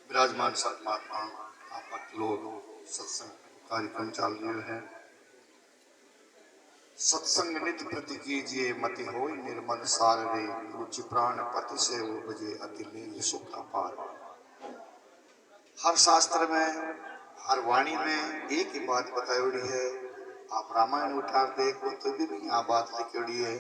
विराजमान संत महात्मा आप लोग सत्संग कार्यक्रम चाल रहे हैं। सत्संग नित प्रति कीजिए मति होय निर्मल सार रे, रुचि प्राण पति से वो बजे अति ले सुख अपार। हर शास्त्र में हर वाणी में एक ही बात बताई है। आप रामायण उठा देखो तो भी यहाँ बात लिखी है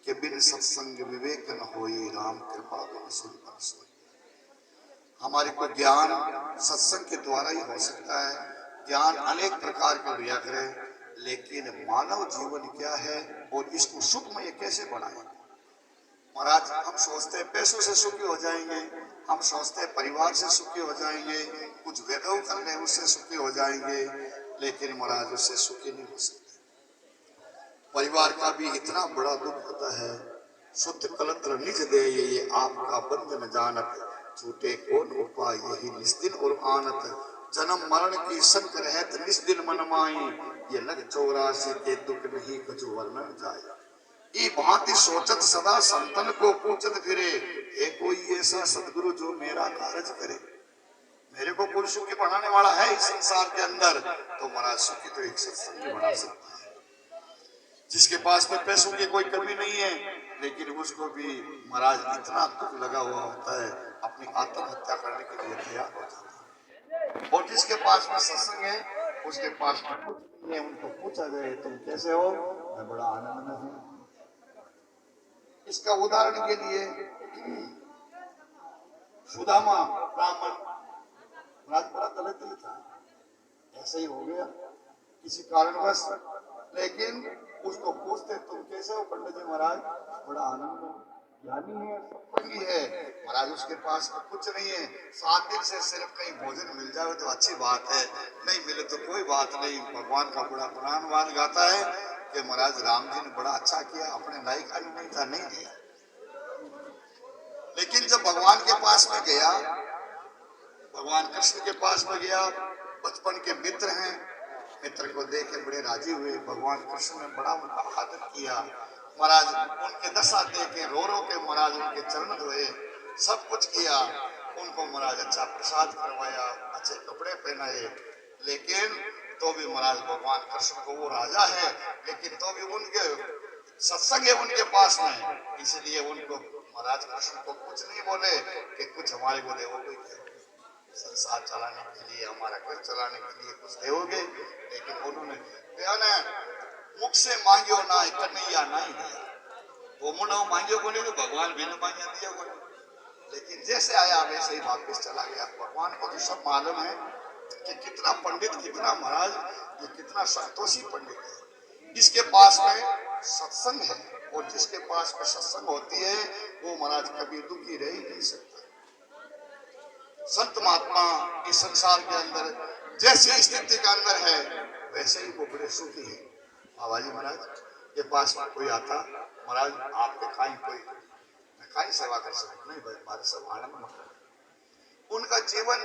कि बिन सत्संग विवेक न होई, राम कृपा बिन सुन सोई। हमारे को ज्ञान सत्संग के द्वारा ही हो सकता है। ज्ञान अनेक प्रकार के लिया करें, लेकिन मानव जीवन क्या है और इसको सुखमय कैसे बनाए। महाराज, हम सोचते हैं पैसों से सुखी हो जाएंगे, हम सोचते हैं परिवार से सुखी हो जाएंगे, कुछ वैभव कर ले उससे सुखी हो जाएंगे, लेकिन महाराज उससे सुखी नहीं हो सकते। परिवार का भी इतना बड़ा दुख होता है। शुद्ध कलत्र निज दे ये आपका बंधन जानत, छूटे कौन उपाय यही निस्दिन और आनत। जन्म मरण की संग रहत निस्दिन मन माई, ये लग 84 के दुख नहीं कुछ वर्णन जाए। ई भांति सोचत सदा संतन को पूछत फिरे, ए कोई ऐसा सदगुरु जो मेरा कार्य करे। मेरे को कोई सुखी बनाने वाला है इस संसार के अंदर, तो महाराज सुखी तो एक सत्संग बना सकता है। जिसके पास में पैसों की कोई कमी नहीं है, लेकिन उसको भी महाराज इतना दुख लगा हुआ होता है, अपनी आत्महत्या करने के लिए तैयार हो जाता है। और जिसके पास में सत्संग है, उसके पास में कुछ नहीं है, उनको पूछा जाए तुम कैसे हो, मैं बड़ा आनंद में हूँ। इसका उदाहरण के लिए सुदामा ब्राह्मण महाराज बड़ा दलित था, ऐसे ही हो गया किसी कारणवश, लेकिन उसको पूछते तुम कैसे हो पंडित जी, महाराज बड़ा आनंद है, ज्ञानी है, सत्संगी है। महाराज उसके पास कुछ नहीं है, 7 दिन से सिर्फ कहीं भोजन मिल जाए तो अच्छी बात है, नहीं मिले तो कोई बात नहीं। भगवान का बड़ा गुणगान गाता है कि महाराज राम जी ने बड़ा अच्छा किया, अपने लायक नहीं था, नहीं दिया। लेकिन जब भगवान के पास में गया, भगवान कृष्ण के पास में गया, बचपन के मित्र हैं, मित्र को देख के बड़े राजी हुए। भगवान कृष्ण ने बड़ा उनका आदर किया। महाराज उनके दशा देखे रो रो के महाराज उनके चरण धोए, सब कुछ किया। उनको महाराज अच्छा प्रसाद करवाया, अच्छे कपड़े पहनाए। लेकिन तो भी महाराज भगवान कृष्ण को, वो राजा है लेकिन तो भी उनके सत्संग है उनके पास में, इसलिए उनको महाराज कृष्ण को कुछ नहीं बोले कि कुछ हमारे को देवोगे, संसार चलाने के लिए, हमारा घर चलाने के लिए कुछ देवोगे। लेकिन उन्होंने मुख से मांगियो ना कन्हैया ना ही दिया, वो मुना मांगियो को नहीं तो भगवान भी न मांगिया दिया को नहीं। लेकिन जैसे आया वैसे ही वापस चला गया। भगवान को तो सब मालूम है कि कितना पंडित, कितना महाराज, ये कितना संतोषी पंडित है। इसके पास में सत्संग है, और जिसके पास में सत्संग होती है वो महाराज कभी दुखी रह ही नहीं सकता। संत महात्मा इस संसार के अंदर जैसी स्थिति के अंदर है वैसे ही वो बड़े सुखी है। बाबा जी महाराज के पास में कोई आता, महाराज आपके खाई कोई मैं खाई सेवा कर सकता नहीं, भाई हमारे सब आनंद में उनका जीवन।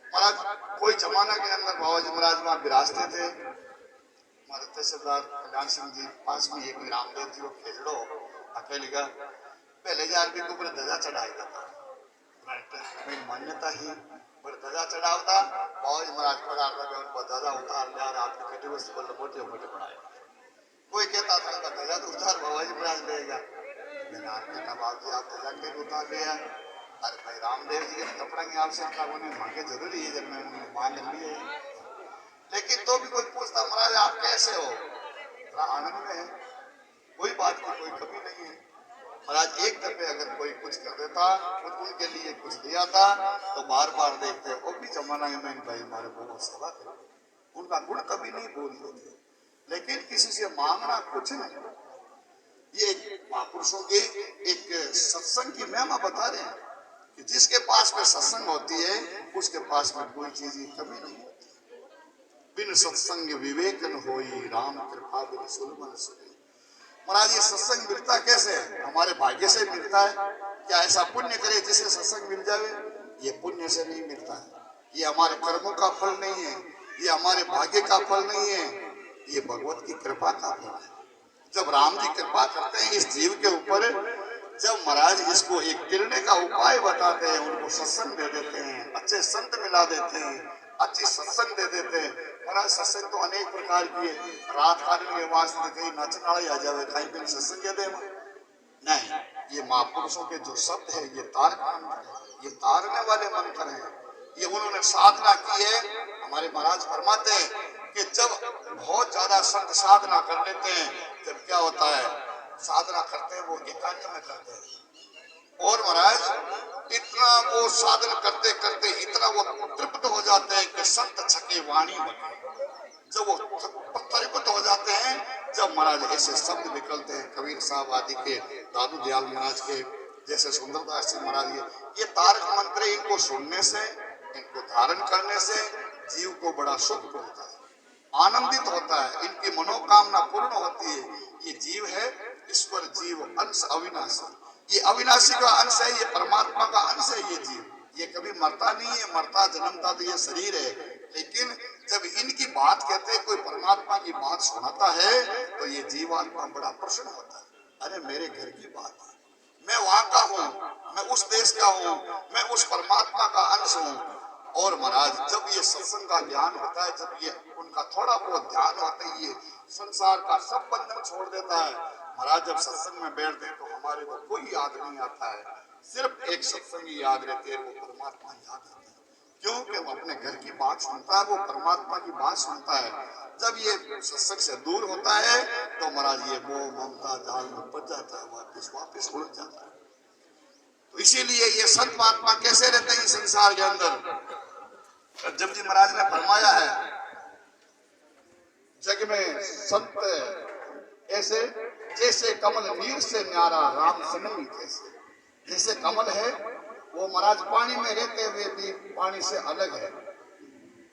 महाराज कोई जमाना के अंदर बाबा जी महाराज वहां विराजते थे। हमारे तहसीलदार कल्याण सिंह जी पास में एक रामदेव जी को खेजड़ो अकेले का पहले हजार के ऊपर ध्वजा चढ़ाया था। मान्यता ही पर ध्वजा चढ़ावता, बाबा जी महाराज पढ़ाता उनको ध्वजा उतार लिया, आपकी बेटी वस्तु बोल मोटे मोटे पढ़ाए। कोई कहता था ध्वजा तो उतार बाबा जी महाराज लेगा, मैंने आपने कहा बाबा जी आप ध्वजा के उतार लिया। अरे भाई रामदेव जी के कपड़ा की आवश्यकता उन्हें मांगे जरूरी है, जब मैं उन्हें मांग लिए। लेकिन तो भी कोई पूछता महाराज आप कैसे हो, बड़ा आनंद में है, कोई बात की कोई कमी नहीं है। महाराज एक दफे अगर कोई कुछ कर देता, खुद उनके लिए कुछ दिया था तो बार बार देखते, वो भी जमाना में भाई हमारे बहुत सेवा करे, उनका गुण कभी नहीं बोलते थे। लेकिन किसी से मांगना कुछ नहीं। ये महापुरुषों के एक सत्संग की महिमा बता रहे हैं कि जिसके पास में सत्संग होती है उसके पास में कोई चीज की कमी नहीं होती। बिन सत्संग विवेक न होई, राम कृपा बिन सुलभ सुनी। महाराज ये सत्संग मिलता कैसे है? हमारे भाग्य से मिलता है क्या? ऐसा पुण्य करे जिसे सत्संग मिल जाए? ये पुण्य से नहीं मिलता है, ये हमारे कर्मों का फल नहीं है, ये हमारे भाग्य का फल नहीं है, ये भगवत की कृपा का फल है। जब राम जी कृपा करते हैं इस जीव के ऊपर, जब महाराज इसको एक गिरने का उपाय बताते हैं, उनको सत्संग दे देते हैं, अच्छे संत मिला देते हैं, अच्छी सत्संग दे देते हैं। महाराज सत्संग तो अनेक प्रकार की है, रात कालीन के वास्ते कहीं नचनाड़ी आ जावे, कहीं कहीं सत्संग दे नहीं। ये महापुरुषों के जो शब्द है ये तारक मंत्र है, ये तारने वाले मंत्र हैं, ये उन्होंने साधना की है। हमारे महाराज फरमाते हैं कि जब बहुत ज्यादा संत साधना कर लेते हैं, जब क्या होता है, साधना करते हैं वो एकांत में करते हैं, और महाराज इतना वो साधन करते करते इतना वो तृप्त हो जाते हैं कि संत छके वाणी बने। जब वो तृप्त हो जाते हैं, जब महाराज ऐसे शब्द निकलते हैं, कबीर साहब आदि के, दादू दयाल महाराज के, जैसे सुंदरदास जी महाराज, ये तारक मंत्र, इनको सुनने से, इनको धारण करने से जीव को बड़ा सुख मिलता है, आनंदित होता है, इनकी मनोकामना पूर्ण होती है। ये जीव है ईश्वर जीव अंश अविनाशी, ये अविनाशी का अंश है, ये परमात्मा का अंश है। ये जीव ये कभी मरता नहीं है, मरता जन्मता तो ये शरीर है, लेकिन जब इनकी बात कहते हैं, कोई परमात्मा की बात सुनाता है, तो ये जीवात्मा बड़ा प्रसन्न होता है। अरे मेरे घर की बात है, मैं वहां का हूँ, मैं उस देश का हूँ, मैं उस परमात्मा का अंश हूँ। और महाराज जब ये सत्संग का ज्ञान होता है, जब ये उनका थोड़ा बहुत ध्यान होता है, ये संसार का सब बंधन छोड़ देता है। महाराज जब सत्संग में बैठते हैं तो हमारे को कोई याद नहीं आता है, सिर्फ एक सत्संग ही याद रहती है, वो परमात्मा याद आता है। क्योंकि वो अपने घर की बात सुनता है, वो परमात्मा की बात सुनता है। जब ये सत्संग से दूर होता है तो महाराज ये मोह ममता जाल में पड़ जाता है, वापिस उलझ जाता है। तो इसीलिए ये संत महात्मा कैसे रहते हैं संसार के अंदर। जब जी महाराज ने फरमाया है, जग में संत ऐसे जैसे कमल नीर से न्यारा राम सनमी, जैसे कमल है वो महाराज पानी में रहते हुए भी पानी से अलग है,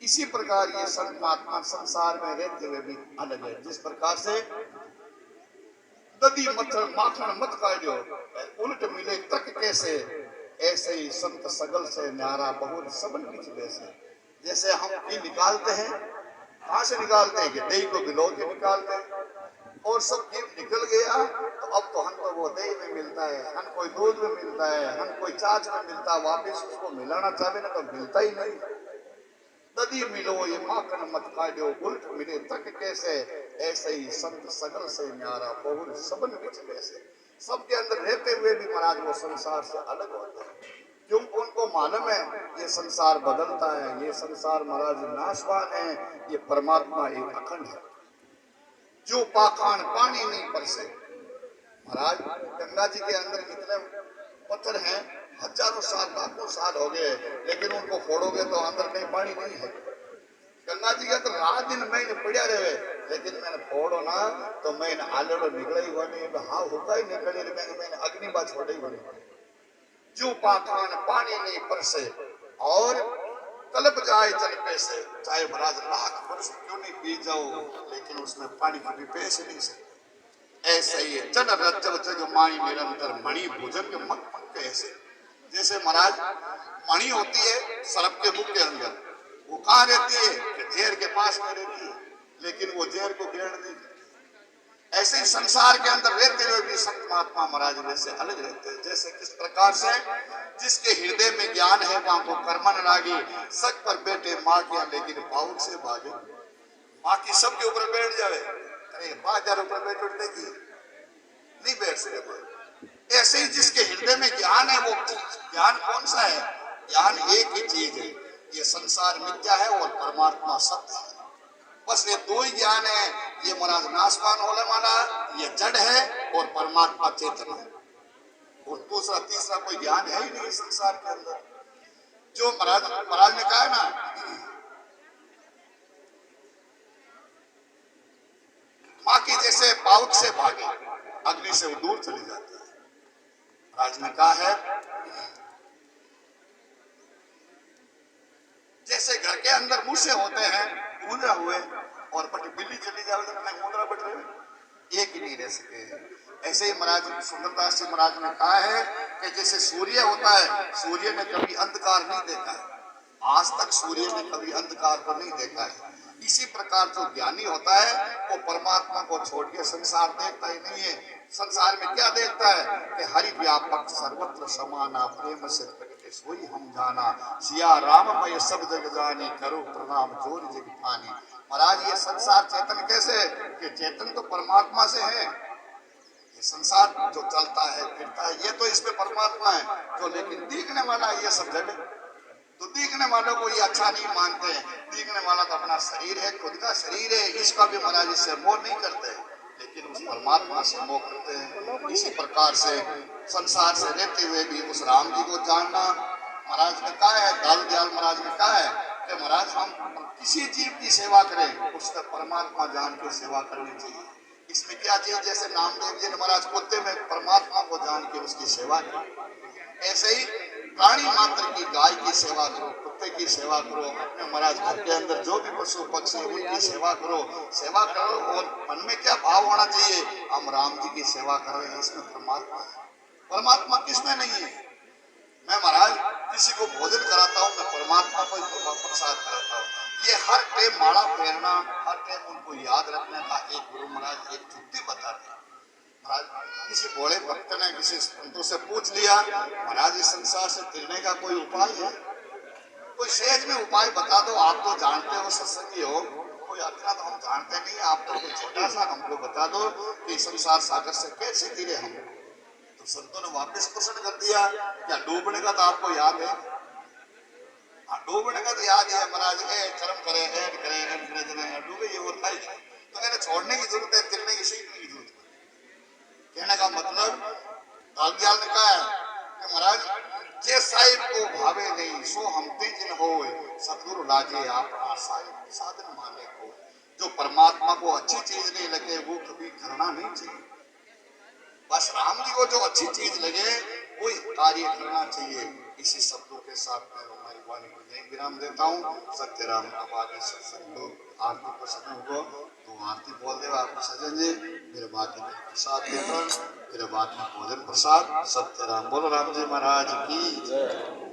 इसी प्रकार ये संत महात्मा संसार में रहते हुए भी अलग है। जिस प्रकार से दधी मच्छर माखन मत काटो, उलट मिले तक कैसे, ऐसे ही संत सगल से न्यारा बहुत सबन बीच वैसे। जैसे हम घी निकालते हैं, कहाँ से निकालते हैं कि दही को भिगो के निकालते हैं, और सब घी निकल गया तो अब तो हम तो वो दही में मिलता है, हम कोई दूध में मिलता है, हम कोई छाछ में मिलता है, वापिस उसको मिलाना चाहे ना तो मिलता ही नहीं। दधी मिलो ये माखन मत काटो, उल्ट मिले तक कैसे, ऐसे ही संत सगल से न्यारा बहुल सबन बिच वैसे। सबके अंदर रहते हुए भी महाराज वो संसार से अलग होते हैं, क्योंकि उनको मालूम है ये संसार बदलता है, ये संसार महाराज नाशवान है, ये परमात्मा एक अखंड है। जो पाखान पानी नहीं बरसे, महाराज गंगा जी के अंदर कितने पत्थर हैं, हजारों साल लाखों साल हो गए, लेकिन उनको फोड़ोगे तो अंदर कहीं पानी नहीं है। गंगा जी के तो रात दिन मैंने पड़ा रहे, लेकिन मैंने फोड़ो ना तो मैंने आलड़ो निकले ही बनी, हाँ होगा ही निकले, मैंने अग्नि बात छोड़े ही बनी। जो पाखान पानी नहीं बरसे और तलब जाए जल पे से, चाहे महाराज लाख वर्ष क्यों नहीं पी जाओ, लेकिन उसमें पानी कभी पैसे नहीं सकते। ऐसे ही जन रज्जव जग माई निरंतर मणि भोजन के मत कैसे। जैसे महाराज मणि होती है सर्प के मुख के अंदर, वो कहाँ रहती है कि जेर के पास में रहती है, लेकिन वो जेर को ग्रहण नहीं करती। ऐसे ही संसार के अंदर रहते हुए भी संत महात्मा महाराज वैसे अलग रहते हैं। जैसे किस प्रकार से जिसके हृदय में ज्ञान है वहां को कर्मन लागे, सक पर बैठे माँ के, लेकिन पाउल से भागे। माँ की सबके ऊपर बैठ जावे, अरे 5000 ऊपर बैठ उठेगी नहीं बैठ सकते। ऐसे ही जिसके हृदय में ज्ञान है, वो ज्ञान कौन सा है, ज्ञान एक ही चीज है, ये संसार मिथ्या है और परमात्मा सत्य है। बस ये दो ही ज्ञान है, ये महाराज नाशवान होने वाला, ये जड़ है और परमात्मा चेतन है, और दूसरा तीसरा कोई ज्ञान है ही नहीं संसार के अंदर। जो महाराज ने कहा है ना, माँ की जैसे पाउच से भागे अग्नि से वो दूर चली जाती है। महाराज ने कहा है जैसे घर के अंदर मूसे होते हैं मुद्रा हुए, और बट बिल्ली चली जाए तो मुद्रा बट रहे, एक ही नहीं रह सके। ऐसे ही महाराज सुंदरदास जी महाराज ने कहा है कि जैसे सूर्य होता है, सूर्य ने कभी अंधकार नहीं देखा है, आज तक सूर्य ने कभी अंधकार को नहीं देखा है, इसी प्रकार जो ज्ञानी होता है वो परमात्मा को छोड़ के संसार देखता ही नहीं है। संसार में क्या देखता है कि हरि व्यापक सर्वत्र समाना, प्रेम से प्रगटे सोई हम जाना, सिया राम मैं सब जग जाने, करो प्रणाम जोर जग पानी। महाराज ये संसार चेतन कैसे है कि चेतन तो परमात्मा से है। ये संसार जो चलता है फिरता है ये तो इसमें परमात्मा है, जो लेकिन दिखने वाला ये सब जगह, तो दिखने वालों को ये अच्छा नहीं मानते हैं। दिखने वाला तो अपना शरीर है, खुद का शरीर है, इसका भी महाराज इससे मोह नहीं करते, लेकिन उस परमात्मा से मोह करते हैं। इसी प्रकार से संसार से रहते हुए भी उस राम जी को जानना महाराज ने कहा है, दाल दयाल महाराज ने कहा है कि महाराज हम किसी जीव की सेवा करें उसका परमात्मा जान के सेवा करनी चाहिए। इसमें क्या चाहिए, जैसे नामदेव जी ने महाराज कुत्ते में परमात्मा को जान के उसकी सेवा की, ऐसे ही प्राणी मात्र की गाय की सेवा करो, कुत्ते की सेवा करो, अपने महाराज घर के अंदर जो भी पशु पक्षी उनकी सेवा करो, सेवा करो। और मन में क्या भाव होना चाहिए, हम राम जी की सेवा कर रहे हैं, इसमें परमात्मा है। परमात्मा किसमें नहीं है। मैं महाराज किसी को भोजन कराता हूँ, मैं परमात्मा को प्रसाद कराता हूँ। ये हर टाइम माला फेरना, हर टाइम उनको याद रखने का एक गुरु महाराज एक युक्ति बताते हैं। महाराज किसी बड़े भक्त ने किसी संतों से पूछ लिया, महाराज इस संसार से तिरने का कोई उपाय है, कोई सहज में उपाय बता दो, आप तो जानते हो सत्संगी हो, कोई अतना तो हम जानते नहीं, आप तो कोई छोटा सा हमको बता दो कि संसार सागर से कैसे गिरे हम। तो संतों ने वापस प्रश्न कर दिया, क्या डूबने का तो आपको याद है? हाँ डूबने का तो याद है महाराज, कर्म करे ऐड करे ऐड करे जने डूबे, ये होता ही नहीं। तो कहने छोड़ने की जरूरत है, तिरने की सीखने की जरूरत है। कहने का मतलब दाल ने कहा है कि महाराज जे साहिब को भावे नहीं सो हम जिन होए, सतगुरु लाजे आपना साहिब साधन माने को। जो परमात्मा को अच्छी चीज नहीं लगे वो कभी करना नहीं चाहिए। बस राम जी को जो अच्छी चीज लगे वही कार्य करना चाहिए। इसी शब्दों के साथ मैं हमारी वाणी को यही विराम देता हूँ। सत्य राम आगे सत्संग लोग आरती पर सजन को तो आरती बोल दे आपको सजन जी, मेरे बाद में प्रसाद देकर, मेरे बाद में भोजन प्रसाद। सत्य राम बोलो राम जी महाराज की जय।